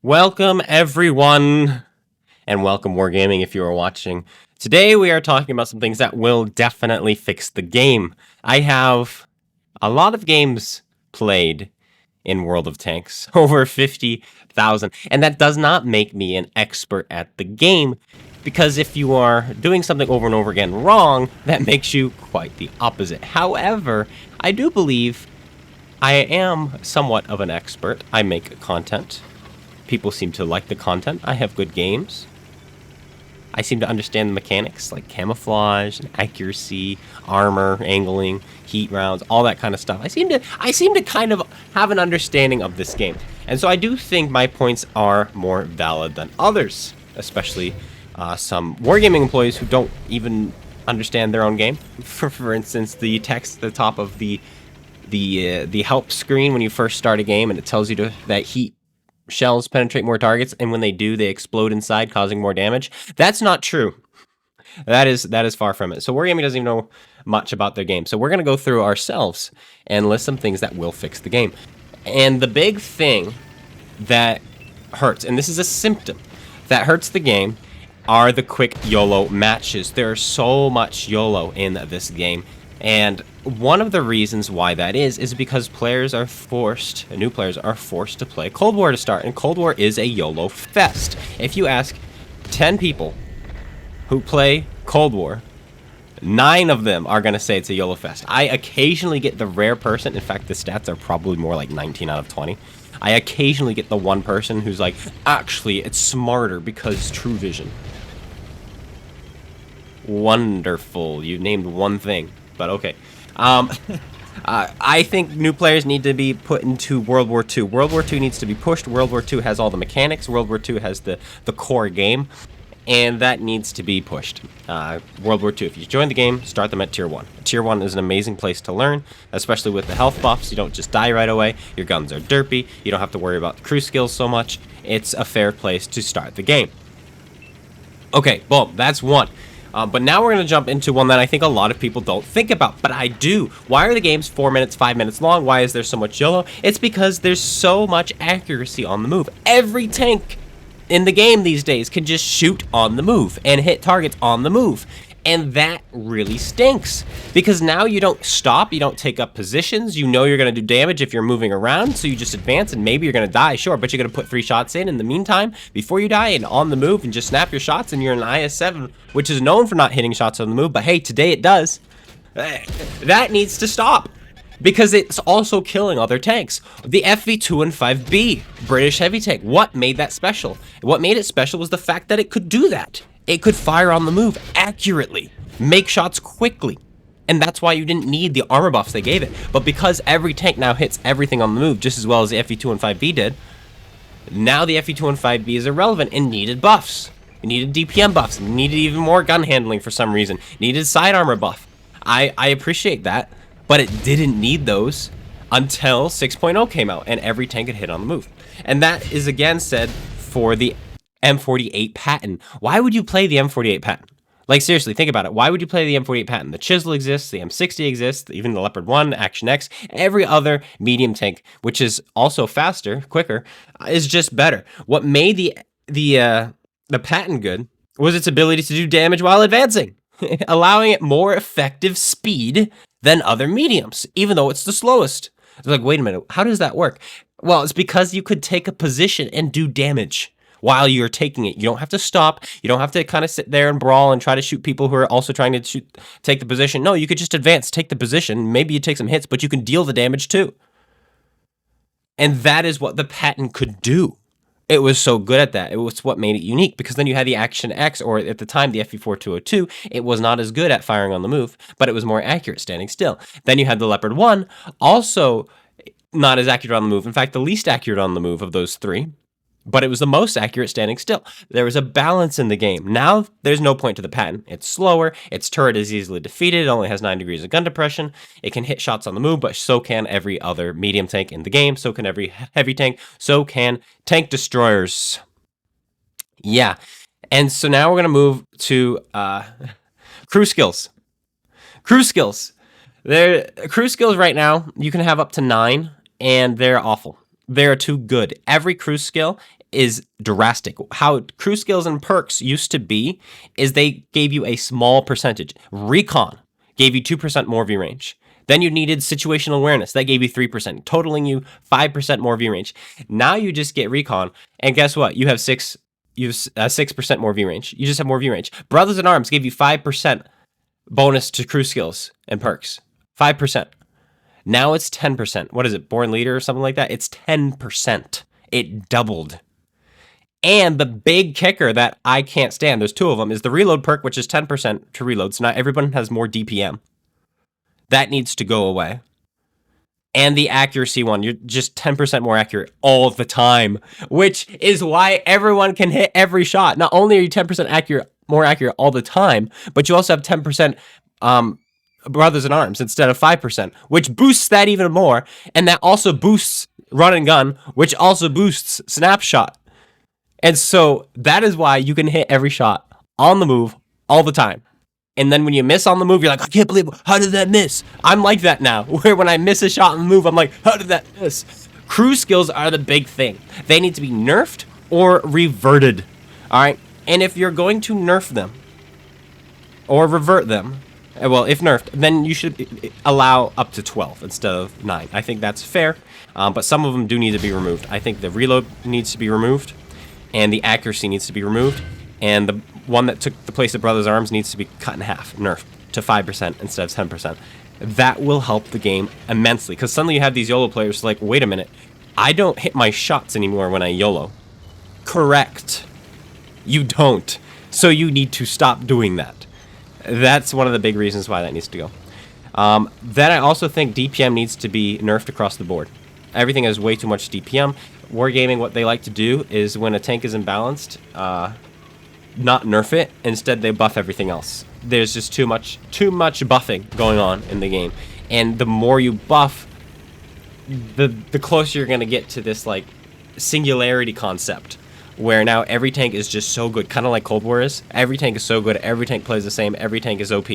Welcome, everyone, and welcome, Wargaming, if you are watching. Today, we are talking about some things that will definitely fix the game. I have a lot of games played in World of Tanks, over 50,000, and that does not make me an expert at the game, because if you are doing something over and over again wrong, that makes you quite the opposite. However, I do believe I am somewhat of an expert. I make content. People seem to like the content. I have good games. I seem to understand the mechanics like camouflage and accuracy, armor, angling, heat rounds, all that kind of stuff. I seem to kind of have an understanding of this game. And so I do think my points are more valid than others, especially some Wargaming employees who don't even understand their own game. For instance, the text at the top of the help screen when you first start a game, and it tells you that heat shells penetrate more targets, and when they do, they explode inside, causing more damage. That's not true. That is far from it. So Wargaming doesn't even know much about their game. So we're going to go through ourselves and list some things that will fix the game. And the big thing that hurts, and this is a symptom that hurts the game, are the quick YOLO matches. There's so much YOLO in this game. And one of the reasons why that is because new players are forced to play Cold War to start, and Cold War is a YOLO fest. If you ask 10 people who play Cold War, 9 of them are going to say it's a YOLO fest. I occasionally get the rare person, in fact the stats are probably more like 19 out of 20. I occasionally get the one person who's like, actually it's smarter because True Vision. Wonderful, you named one thing. But okay. I think new players need to be put into World War II. World War II needs to be pushed. World War II has all the mechanics. World War II has the core game. And that needs to be pushed. World War II, if you join the game, start them at Tier 1. Tier 1 is an amazing place to learn, especially with the health buffs. You don't just die right away. Your guns are derpy. You don't have to worry about the crew skills so much. It's a fair place to start the game. Okay, boom, that's one. But now we're going to jump into one that I think a lot of people don't think about, but I do. Why are the games 4 minutes, 5 minutes long? Why is there so much YOLO? It's because there's so much accuracy on the move. Every tank in the game these days can just shoot on the move and hit targets on the move. And that really stinks, because now you don't stop, you don't take up positions, you know you're going to do damage if you're moving around, so you just advance, and maybe you're going to die, sure, but you're going to put 3 shots in the meantime before you die, and on the move, and just snap your shots, and you're in IS-7, which is known for not hitting shots on the move, but hey, today it does. That needs to stop, because it's also killing other tanks. The FV2 and 5B, British heavy tank, what made that special? What made it special was the fact that it could do that. It could fire on the move accurately, make shots quickly, and that's why you didn't need the armor buffs they gave it. But because every tank now hits everything on the move just as well as the FV2 and 5B did, now the FV2 and 5B is irrelevant and needed buffs. It needed DPM buffs, it needed even more gun handling for some reason, it needed side armor buff. I appreciate that, but it didn't need those until 6.0 came out and every tank could hit on the move. And that is again said for the M48 Patton. Why would you play the M48 Patton? Like, seriously, think about it. Why would you play the M48 Patton? The Chisel exists, the M60 exists, even the Leopard 1, Action X, every other medium tank, which is also faster, quicker, is just better. What made the Patton good was its ability to do damage while advancing, allowing it more effective speed than other mediums, even though it's the slowest. It's like, wait a minute, how does that work? Well, it's because you could take a position and do damage while you're taking it. You don't have to stop. You don't have to kind of sit there and brawl and try to shoot people who are also trying to take the position. No, you could just advance, take the position. Maybe you take some hits, but you can deal the damage too. And that is what the Patton could do. It was so good at that. It was what made it unique, because then you had the Action X, or at the time, the FV4202. It was not as good at firing on the move, but it was more accurate standing still. Then you had the Leopard 1, also not as accurate on the move. In fact, the least accurate on the move of those 3. But it was the most accurate standing still. There was a balance in the game. Now, there's no point to the Patton. It's slower, its turret is easily defeated, it only has 9 degrees of gun depression, it can hit shots on the move, but so can every other medium tank in the game, so can every heavy tank, so can tank destroyers. Yeah, and so now we're going to move to crew skills. Crew skills. Crew skills right now, you can have up to 9, and they're awful. They're too good. Every crew skill is drastic. How crew skills and perks used to be is they gave you a small percentage. Recon gave you 2% more view range. Then you needed situational awareness. That gave you 3%, totaling you 5% more view range. Now you just get recon, and guess what? You have 6% more view range. You just have more view range. Brothers in Arms gave you 5% bonus to crew skills and perks. 5%. Now it's 10%. What is it? Born Leader or something like that? It's 10%. It doubled. And the big kicker that I can't stand, there's two of them, is the reload perk, which is 10% to reload. So now everyone has more DPM. That needs to go away. And the accuracy one, you're just 10% more accurate all the time, which is why everyone can hit every shot. Not only are you 10% more accurate all the time, but you also have 10% Brothers in Arms instead of 5%, which boosts that even more. And that also boosts Run and Gun, which also boosts Snapshot. And so that is why you can hit every shot on the move all the time. And then when you miss on the move, you're like, I can't believe, how did that miss? I'm like that now, where when I miss a shot on the move, I'm like, how did that miss? Crew skills are the big thing. They need to be nerfed or reverted, all right? And if you're going to nerf them or revert them, well, if nerfed, then you should allow up to 12 instead of 9. I think that's fair, but some of them do need to be removed. I think the reload needs to be removed, and the accuracy needs to be removed, and the one that took the place of Brothers Arms needs to be cut in half, nerfed to 5% instead of 10%. That will help the game immensely, because suddenly you have these YOLO players like, wait a minute, I don't hit my shots anymore when I YOLO. Correct. You don't. So you need to stop doing that. That's one of the big reasons why that needs to go. Then I also think DPM needs to be nerfed across the board. Everything has way too much DPM. Wargaming, what they like to do is when a tank is imbalanced, not nerf it. Instead, they buff everything else. There's just too much buffing going on in the game, and the more you buff, the closer you're gonna get to this like singularity concept, where now every tank is just so good, kind of like Cold War is. Every tank is so good. Every tank plays the same. Every tank is OP,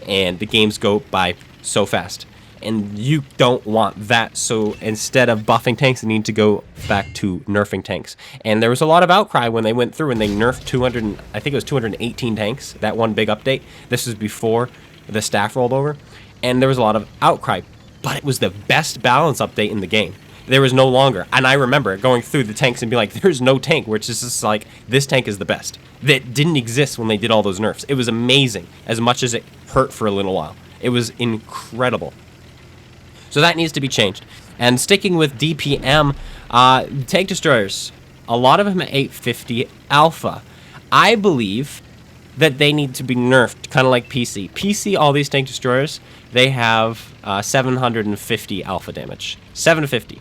and the games go by so fast. And you don't want that, so instead of buffing tanks, they need to go back to nerfing tanks. And there was a lot of outcry when they went through and they nerfed 218 tanks, that one big update. This was before the staff rolled over, and there was a lot of outcry, but it was the best balance update in the game. There was no longer, and I remember going through the tanks and be like, there's no tank where it's just like, this tank is the best. That didn't exist when they did all those nerfs. It was amazing, as much as it hurt for a little while. It was incredible. So that needs to be changed. And sticking with DPM, tank destroyers, a lot of them at 850 alpha. I believe that they need to be nerfed, kind of like PC. PC, all these tank destroyers, they have 750 alpha damage. 750.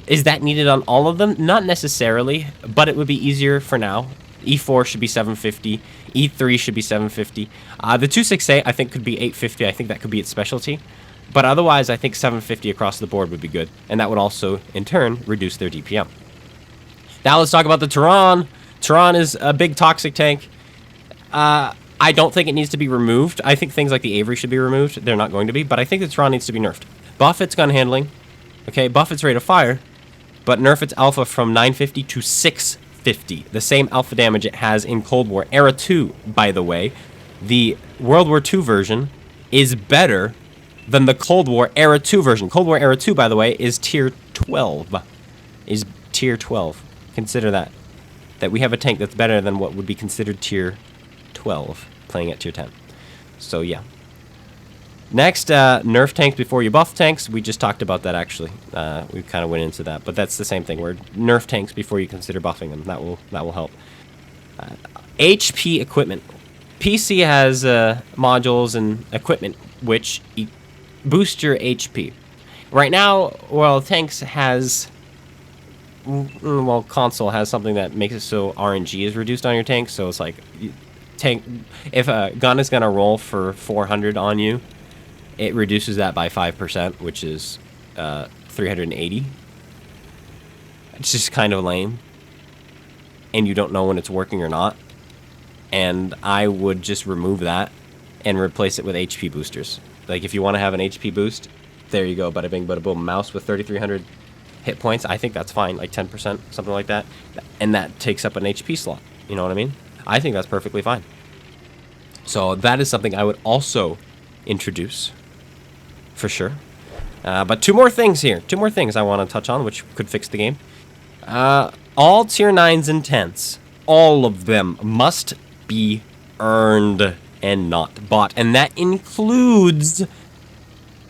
Is that needed on all of them? Not necessarily, but it would be easier for now. E4 should be 750. E3 should be 750. The 268, I think, could be 850. I think that could be its specialty. But otherwise, I think 750 across the board would be good. And that would also, in turn, reduce their DPM. Now let's talk about the Tehran. Tehran is a big toxic tank. I don't think it needs to be removed. I think things like the Avery should be removed. They're not going to be. But I think the Tehran needs to be nerfed. Buff its gun handling. Okay, buff its rate of fire. But nerf its alpha from 950 to 650. The same alpha damage it has in Cold War. Era 2, by the way. The World War II version is better than the Cold War Era 2 version. Cold War Era 2, by the way, is tier 12. Is tier 12. Consider that. That we have a tank that's better than what would be considered tier 12, playing at tier 10. So, yeah. Next, nerf tanks before you buff tanks. We just talked about that, actually. We kind of went into that. But that's the same thing. We're nerf tanks before you consider buffing them. That will help. HP equipment. PC has modules and equipment which boost your HP. Right now, well, tanks has, well, console has something that makes it so RNG is reduced on your tank. So it's like, tank, if a gun is gonna roll for 400 on you, it reduces that by 5%, which is 380. It's just kind of lame, and you don't know when it's working or not. And I would just remove that and replace it with HP boosters. Like, if you want to have an HP boost, there you go, bada bing, bada boom. Mouse with 3300 hit points, I think that's fine, like 10%, something like that. And that takes up an HP slot. You know what I mean? I think that's perfectly fine. So that is something I would also introduce, for sure. But two more things here. Two more things I want to touch on, which could fix the game. All tier 9s and 10s, all of them must be earned and not bought. And that includes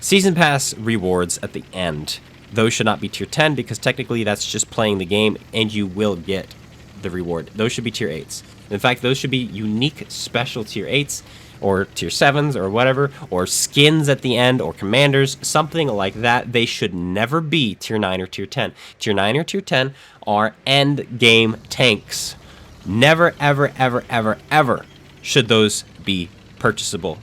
Season Pass rewards at the end. Those should not be tier 10 because technically that's just playing the game and you will get the reward. Those should be tier 8s. In fact, those should be unique special tier 8s or tier 7s or whatever, or skins at the end or commanders, something like that. They should never be tier 9 or tier 10. Tier 9 or tier 10 are end game tanks. Never, ever, ever, ever, ever should those be purchasable.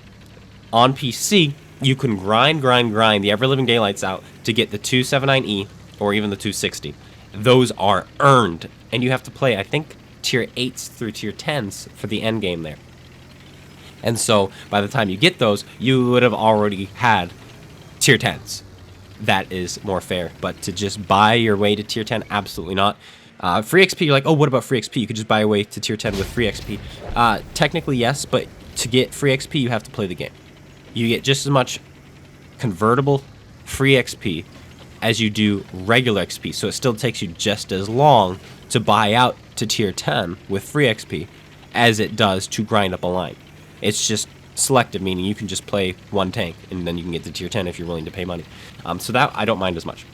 On PC, you can grind the ever-living daylights out to get the 279E or even the 260. Those are earned, and you have to play, I think, tier 8s through tier 10s for the end game there. And so, by the time you get those, you would have already had tier 10s. That is more fair. But to just buy your way to tier 10, absolutely not. Free XP, you're like, oh, what about free XP? You could just buy your way to tier 10 with free XP. Technically, yes, but to get free XP, you have to play the game. You get just as much convertible free XP as you do regular XP. So it still takes you just as long to buy out to tier 10 with free XP as it does to grind up a line. It's just selective, meaning you can just play one tank and then you can get to tier 10 if you're willing to pay money. So that I don't mind as much.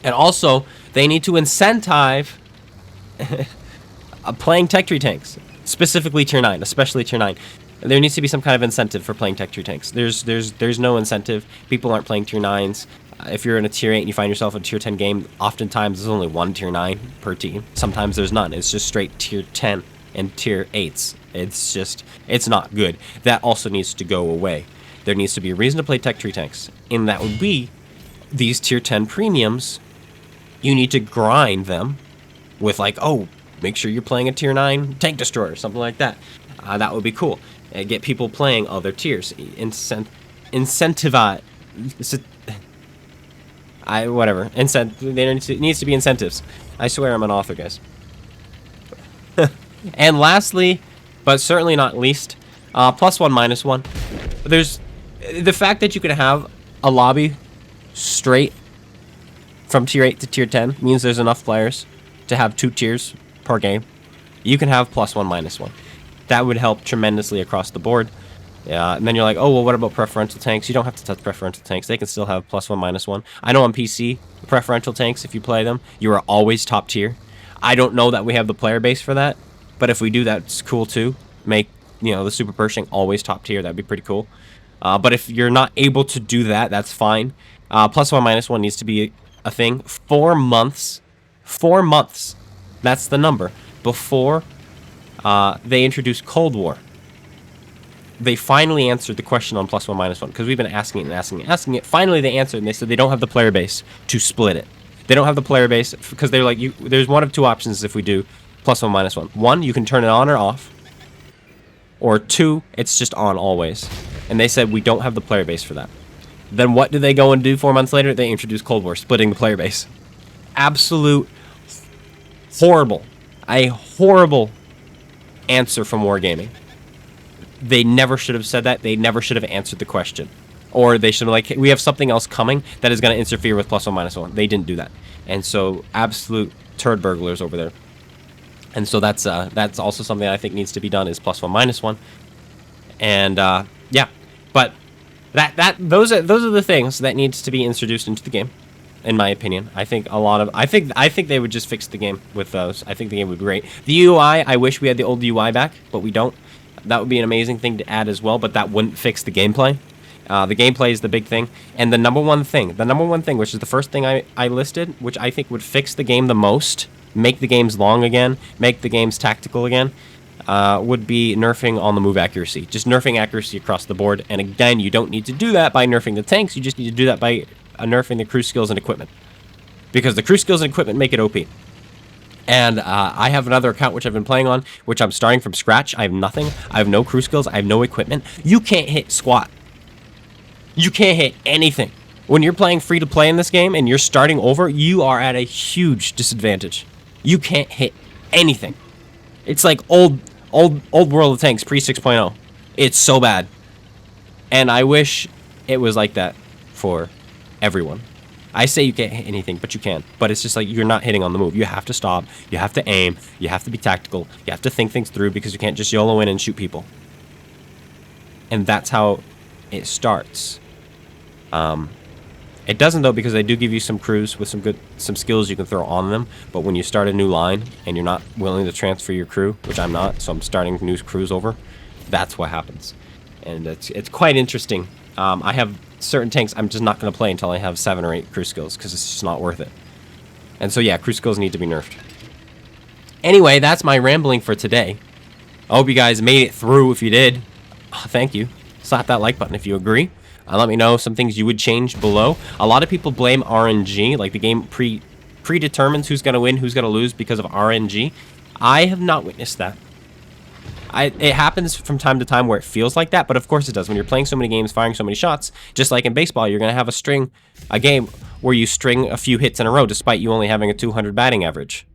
And also, they need to incentivize playing tech tree tanks, specifically tier 9, especially tier 9. There needs to be some kind of incentive for playing tech tree tanks. There's no incentive. People aren't playing tier 9s. If you're in a tier 8 and you find yourself in a tier 10 game, oftentimes there's only one tier 9 per team. Sometimes there's none. It's just straight tier 10 and tier 8s. It's not good. That also needs to go away. There needs to be a reason to play tech tree tanks, and that would be these tier 10 premiums. You need to grind them with like, oh, make sure you're playing a tier 9 tank destroyer, something like that. That would be cool. And get people playing other tiers. Incentivize. Whatever. There needs to be incentives. I swear I'm an author, guys. And lastly, but certainly not least, +1, -1. There's the fact that you can have a lobby straight from tier 8 to tier 10 means there's enough players to have 2 tiers per game. You can have +1, -1. That would help tremendously across the board. And then you're like, oh, well, what about preferential tanks? You don't have to touch preferential tanks. They can still have +1, -1. I know on PC, preferential tanks, if you play them, you are always top tier. I don't know that we have the player base for that, but if we do, that's cool too. Make, the super Pershing always top tier. That'd be pretty cool. But if you're not able to do that, that's fine. +1, -1 needs to be a thing. 4 months. 4 months. That's the number. Before they introduced Cold War. They finally answered the question on +1, -1 because we've been asking it and asking it. Finally, they answered and they said they don't have the player base to split it. They don't have the player base because they're like, there's one of two options if we do +1, -1. One, you can turn it on or off. Or 2, it's just on always. And they said we don't have the player base for that. Then what do they go and do 4 months later? They introduced Cold War, splitting the player base. Absolute horrible. A horrible answer from Wargaming. They never should have said that. They never should have answered the question. Or they should have like, hey, we have something else coming that is going to interfere with +1, -1. They didn't do that. And so absolute turd burglars over there. And so that's also something I think needs to be done is +1, -1. And yeah, but those are the things that needs to be introduced into the game, in my opinion. I think I think they would just fix the game with those. I think the game would be great. The UI, I wish we had the old UI back, but we don't. That would be an amazing thing to add as well, but that wouldn't fix the gameplay. The gameplay is the big thing. And the number one thing, which is the first thing I listed, which I think would fix the game the most, make the games long again, make the games tactical again, would be nerfing on the move accuracy. Just nerfing accuracy across the board. And again, you don't need to do that by nerfing the tanks. You just need to do that by nerfing the crew skills and equipment. Because the crew skills and equipment make it OP. And I have another account which I've been playing on, which I'm starting from scratch. I have nothing. I have no crew skills. I have no equipment. You can't hit squat. You can't hit anything. When you're playing free to play in this game and you're starting over, you are at a huge disadvantage. You can't hit anything. It's like old World of Tanks pre 6.0. It's so bad. And I wish it was like that for everyone. I say you can't hit anything, but you can. But it's just like you're not hitting on the move. You have to stop. You have to aim. You have to be tactical. You have to think things through because you can't just YOLO in and shoot people. And that's how it starts. It doesn't though, because they do give you some crews with some skills you can throw on them. But when you start a new line and you're not willing to transfer your crew, which I'm not, so I'm starting new crews over, that's what happens. And it's quite interesting. I have certain tanks I'm just not going to play until I have 7 or 8 crew skills because it's just not worth it. And so yeah, crew skills need to be nerfed. Anyway, that's my rambling for today. I hope you guys made it through. If you did, thank you. Slap that like button if you agree. Let me know some things you would change below. A lot of people blame RNG, like the game predetermines who's going to win, who's going to lose because of RNG. I have not witnessed that. It happens from time to time where it feels like that, but of course it does. When you're playing so many games, firing so many shots, just like in baseball, you're going to have a game where you string a few hits in a row despite you only having a 200 batting average.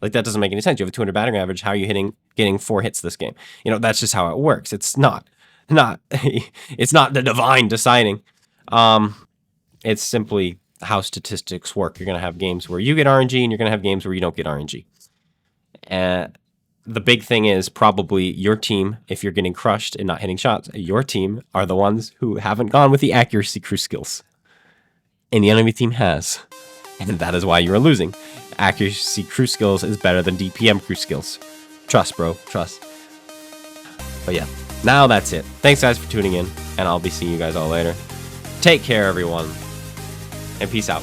Like, that doesn't make any sense. You have a 200 batting average. How are you getting 4 hits this game? You know, that's just how it works. It's not it's not the divine deciding. It's simply how statistics work. You're going to have games where you get RNG and you're going to have games where you don't get RNG. The big thing is probably your team, if you're getting crushed and not hitting shots, your team are the ones who haven't gone with the accuracy crew skills. And the enemy team has. And that is why you're losing. Accuracy crew skills is better than DPM crew skills. Trust, bro. Trust. But yeah, now that's it. Thanks, guys, for tuning in. And I'll be seeing you guys all later. Take care, everyone. And peace out.